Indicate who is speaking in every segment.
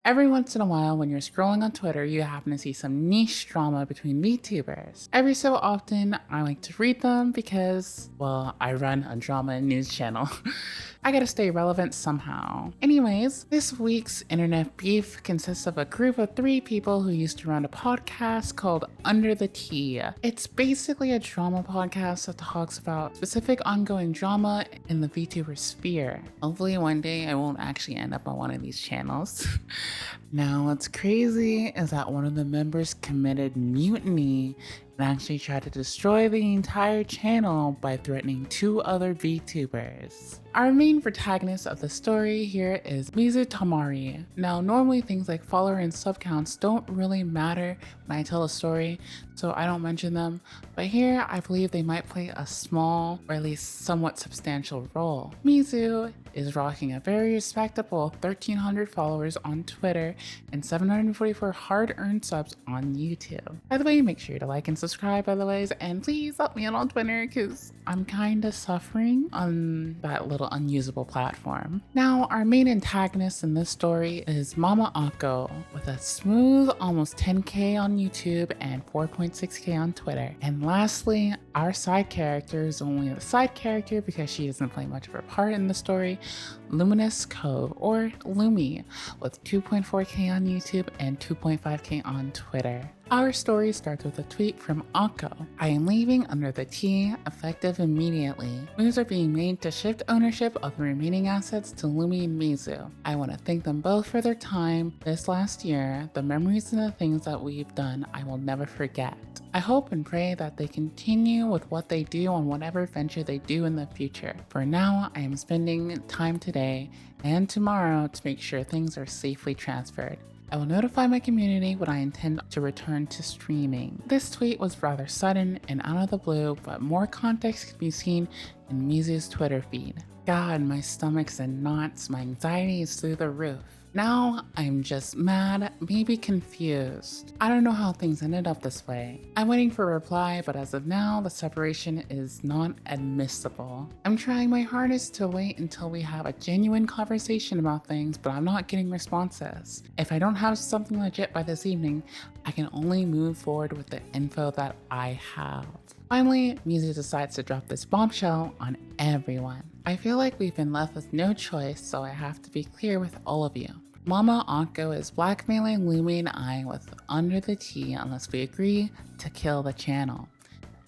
Speaker 1: Every once in a while, when you're scrolling on Twitter, you happen to see some niche drama between VTubers. Every so often, I like to read them because, well, I run a drama and news channel. I gotta stay relevant somehow. Anyways, this week's internet beef consists of a group of 3 people who used to run a podcast called Under the Tea. It's basically a drama podcast that talks about specific ongoing drama in the VTuber sphere. Hopefully one day I won't actually end up on one of these channels. Now, what's crazy is that one of the members committed mutiny and actually tried to destroy the entire channel by threatening 2 other VTubers. Our main protagonist of the story here is Mizu Tamari. Now, normally things like follower and sub counts don't really matter when I tell a story, so I don't mention them, but here I believe they might play a small or at least somewhat substantial role. Mizu is rocking a very respectable 1,300 followers on Twitter and 744 hard-earned subs on YouTube. By the way, make sure to like and subscribe by the ways, and please help me out on Twitter because I'm kinda suffering on that little unusable platform. Now, our main antagonist in this story is Mama Occo with a smooth almost 10k on YouTube and 4.6k on Twitter. And lastly, our side character is only a side character because she doesn't play much of a part in the story, Luminous Cove, or Lumi, with 2.4k on YouTube and 2.5k on Twitter. Our story starts with a tweet from Occo. I am leaving Under the Tea, effective immediately. Moves are being made to shift ownership of the remaining assets to Lumi and Mizu. I want to thank them both for their time this last year. The memories and the things that we've done, I will never forget. I hope and pray that they continue with what they do on whatever venture they do in the future. For now, I am spending time today and tomorrow to make sure things are safely transferred. I will notify my community when I intend to return to streaming. This tweet was rather sudden and out of the blue, but more context can be seen in Mizu's Twitter feed. God, my stomach's in knots, my anxiety is through the roof. Now, I'm just mad, maybe confused. I don't know how things ended up this way. I'm waiting for a reply, but as of now, the separation is not admissible. I'm trying my hardest to wait until we have a genuine conversation about things, but I'm not getting responses. If I don't have something legit by this evening, I can only move forward with the info that I have. Finally, Mizu decides to drop this bombshell on everyone. I feel like we've been left with no choice, so I have to be clear with all of you. Mama Occo is blackmailing Lumi and I with Under the Tea unless we agree to kill the channel.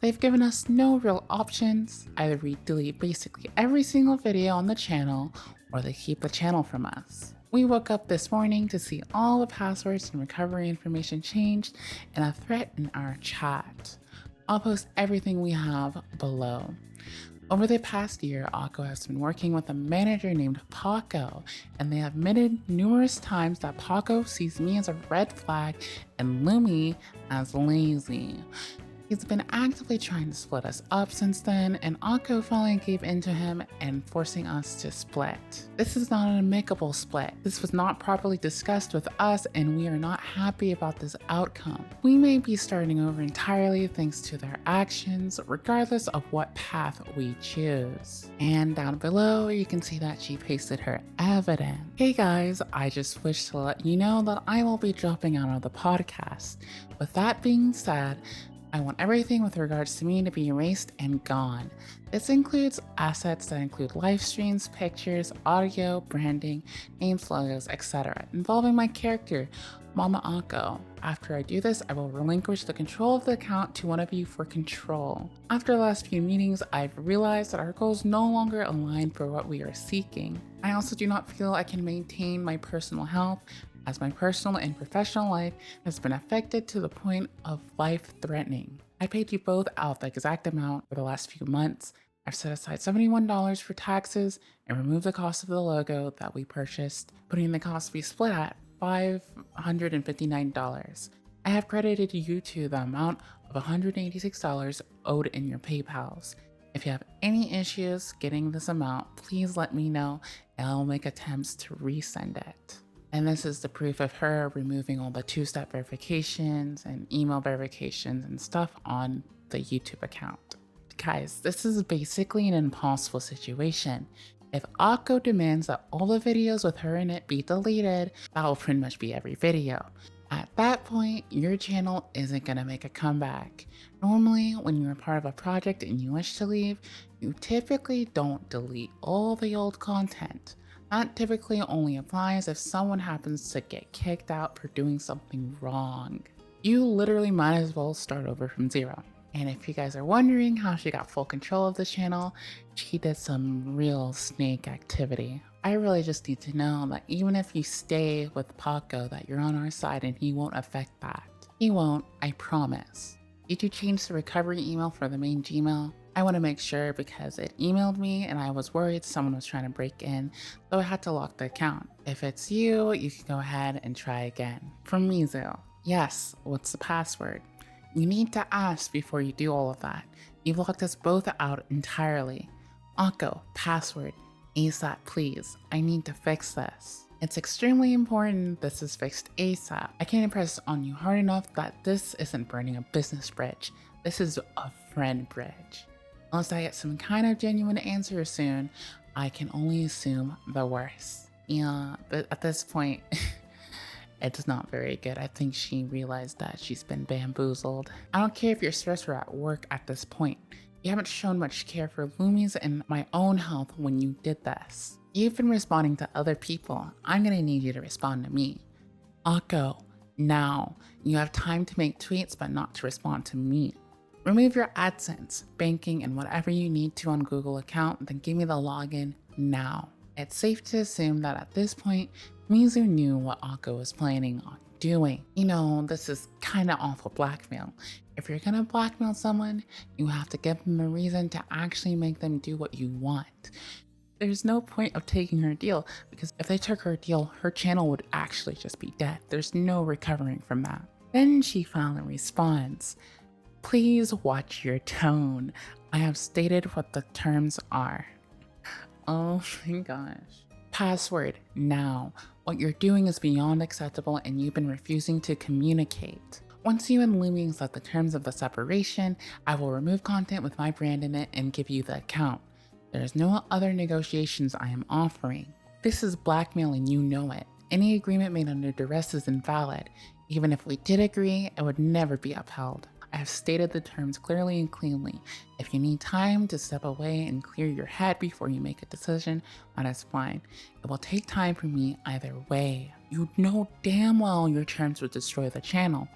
Speaker 1: They've given us no real options. Either we delete basically every single video on the channel, or they keep the channel from us. We woke up this morning to see all the passwords and recovery information changed and a threat in our chat. I'll post everything we have below. Over the past year, Occo has been working with a manager named Paco, and they have admitted numerous times that Paco sees me as a red flag and Lumi as lazy. He's been actively trying to split us up since then, and Occo finally gave in to him and forcing us to split. This is not an amicable split. This was not properly discussed with us, and we are not happy about this outcome. We may be starting over entirely thanks to their actions, regardless of what path we choose. And down below, you can see that she pasted her evidence. Hey guys, I just wish to let you know that I will be dropping out of the podcast. With that being said, I want everything with regards to me to be erased and gone. This includes assets that include live streams, pictures, audio, branding, names, logos, etc. involving my character, Mama Occo. After I do this, I will relinquish the control of the account to one of you for control. After the last few meetings, I've realized that our goals no longer align for what we are seeking. I also do not feel I can maintain my personal health, as my personal and professional life has been affected to the point of life-threatening. I paid you both out the exact amount for the last few months. I've set aside $71 for taxes and removed the cost of the logo that we purchased, putting the cost we split at $559. I have credited you to the amount of $186 owed in your PayPals. If you have any issues getting this amount, please let me know and I'll make attempts to resend it. And this is the proof of her removing all the two-step verifications and email verifications and stuff on the YouTube account. Guys, this is basically an impossible situation. If Occo demands that all the videos with her in it be deleted, that will pretty much be every video. At that point, your channel isn't gonna make a comeback. Normally, when you're a part of a project and you wish to leave, you typically don't delete all the old content. That typically only applies if someone happens to get kicked out for doing something wrong. You literally might as well start over from zero. And if you guys are wondering how she got full control of the channel, she did some real snake activity. I really just need to know that even if you stay with Paco, that you're on our side and he won't affect that. He won't, I promise. Did you change the recovery email for the main Gmail? I want to make sure because it emailed me and I was worried someone was trying to break in, so I had to lock the account. If it's you, you can go ahead and try again. From Mizu, yes, what's the password? You need to ask before you do all of that. You've locked us both out entirely. Occo, password, ASAP please. I need to fix this. It's extremely important this is fixed ASAP. I can't impress on you hard enough that this isn't burning a business bridge. This is a friend bridge. Unless I get some kind of genuine answer soon, I can only assume the worst. Yeah, but at this point, it's not very good. I think she realized that she's been bamboozled. I don't care if you're stressed or at work at this point. You haven't shown much care for Lumi's and my own health when you did this. You've been responding to other people. I'm gonna need you to respond to me. Occo, now. You have time to make tweets but not to respond to me. Remove your AdSense, banking, and whatever you need to on Google account, then give me the login now. It's safe to assume that at this point, Mizu knew what Occo was planning on doing. You know, this is kind of awful blackmail. If you're gonna blackmail someone, you have to give them a reason to actually make them do what you want. There's no point of taking her deal, because if they took her deal, her channel would actually just be dead. There's no recovering from that. Then she finally responds, please watch your tone. I have stated what the terms are. Oh my gosh. Password now. What you're doing is beyond acceptable and you've been refusing to communicate. Once you and Lumi accept the terms of the separation, I will remove content with my brand in it and give you the account. There is no other negotiations I am offering. This is blackmail and you know it. Any agreement made under duress is invalid. Even if we did agree, it would never be upheld. I have stated the terms clearly and cleanly. If you need time to step away and clear your head before you make a decision, that is fine. It will take time for me either way. You know damn well your terms would destroy the channel.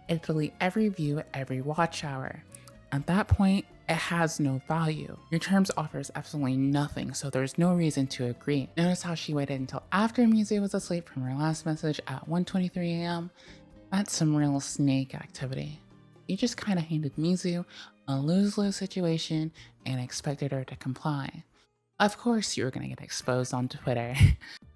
Speaker 1: It'd delete every view, every watch hour. At that point, it has no value. Your terms offers absolutely nothing, so there's no reason to agree. Notice how she waited until after Mizu was asleep from her last message at 1:23 a.m. That's some real snake activity. You just kind of handed Mizu a lose-lose situation and expected her to comply. Of course you were gonna get exposed on Twitter.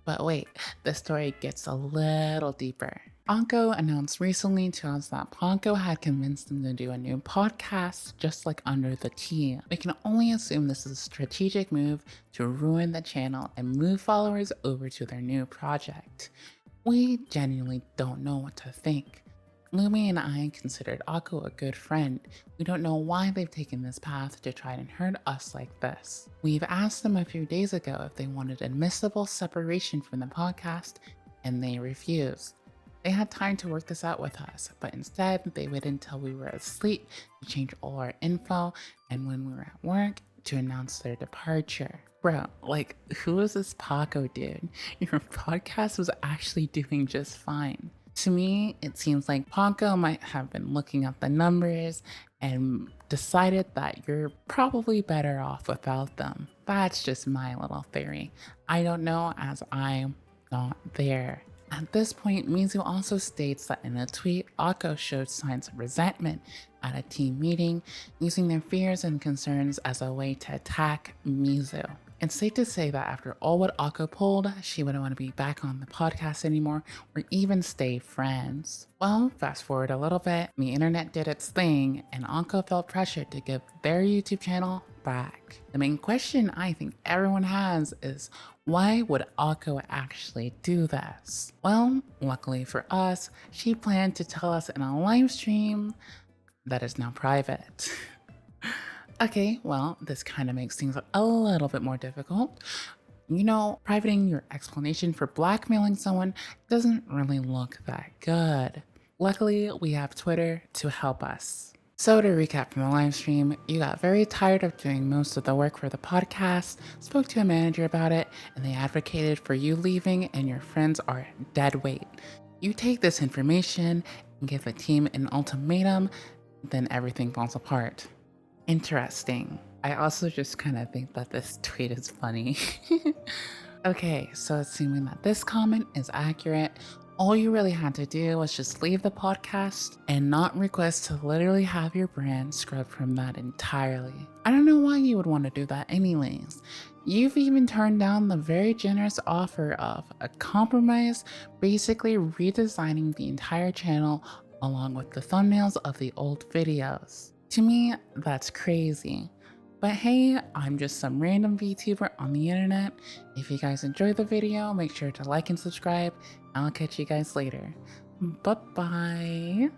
Speaker 1: But wait, the story gets a little deeper. Occo announced recently to us that Paco had convinced them to do a new podcast just like Under the Tea. We can only assume this is a strategic move to ruin the channel and move followers over to their new project. We genuinely don't know what to think. Lumi and I considered Occo a good friend. We don't know why they've taken this path to try and hurt us like this. We've asked them a few days ago if they wanted admissible separation from the podcast, and they refused. They had time to work this out with us, but instead they waited until we were asleep to change all our info, and when we were at work to announce their departure. Bro, like, who is this Paco dude? Your podcast was actually doing just fine. To me, it seems like Paco might have been looking at the numbers and decided that you're probably better off without them. That's just my little theory. I don't know, as I'm not there. At this point, Mizu also states that in a tweet, Occo showed signs of resentment at a team meeting, using their fears and concerns as a way to attack Mizu. It's safe to say that after all what Occo pulled, she wouldn't want to be back on the podcast anymore or even stay friends. Well, fast forward a little bit, the internet did its thing and Occo felt pressured to give their YouTube channel back. The main question I think everyone has is, why would Occo actually do this? Well, luckily for us, she planned to tell us in a live stream that is now private. Okay, well, this kind of makes things a little bit more difficult. You know, privating your explanation for blackmailing someone doesn't really look that good. Luckily, we have Twitter to help us. So to recap from the live stream, you got very tired of doing most of the work for the podcast, spoke to a manager about it, and they advocated for you leaving and your friends are dead weight. You take this information and give the team an ultimatum, then everything falls apart. Interesting. I also just kind of think that this tweet is funny. Okay, so assuming that this comment is accurate, all you really had to do was just leave the podcast and not request to literally have your brand scrubbed from that entirely. I don't know why you would want to do that anyways. You've even turned down the very generous offer of a compromise, basically redesigning the entire channel along with the thumbnails of the old videos. To me, that's crazy. But hey, I'm just some random VTuber on the internet. If you guys enjoyed the video, make sure to like and subscribe. I'll catch you guys later. Bye-bye.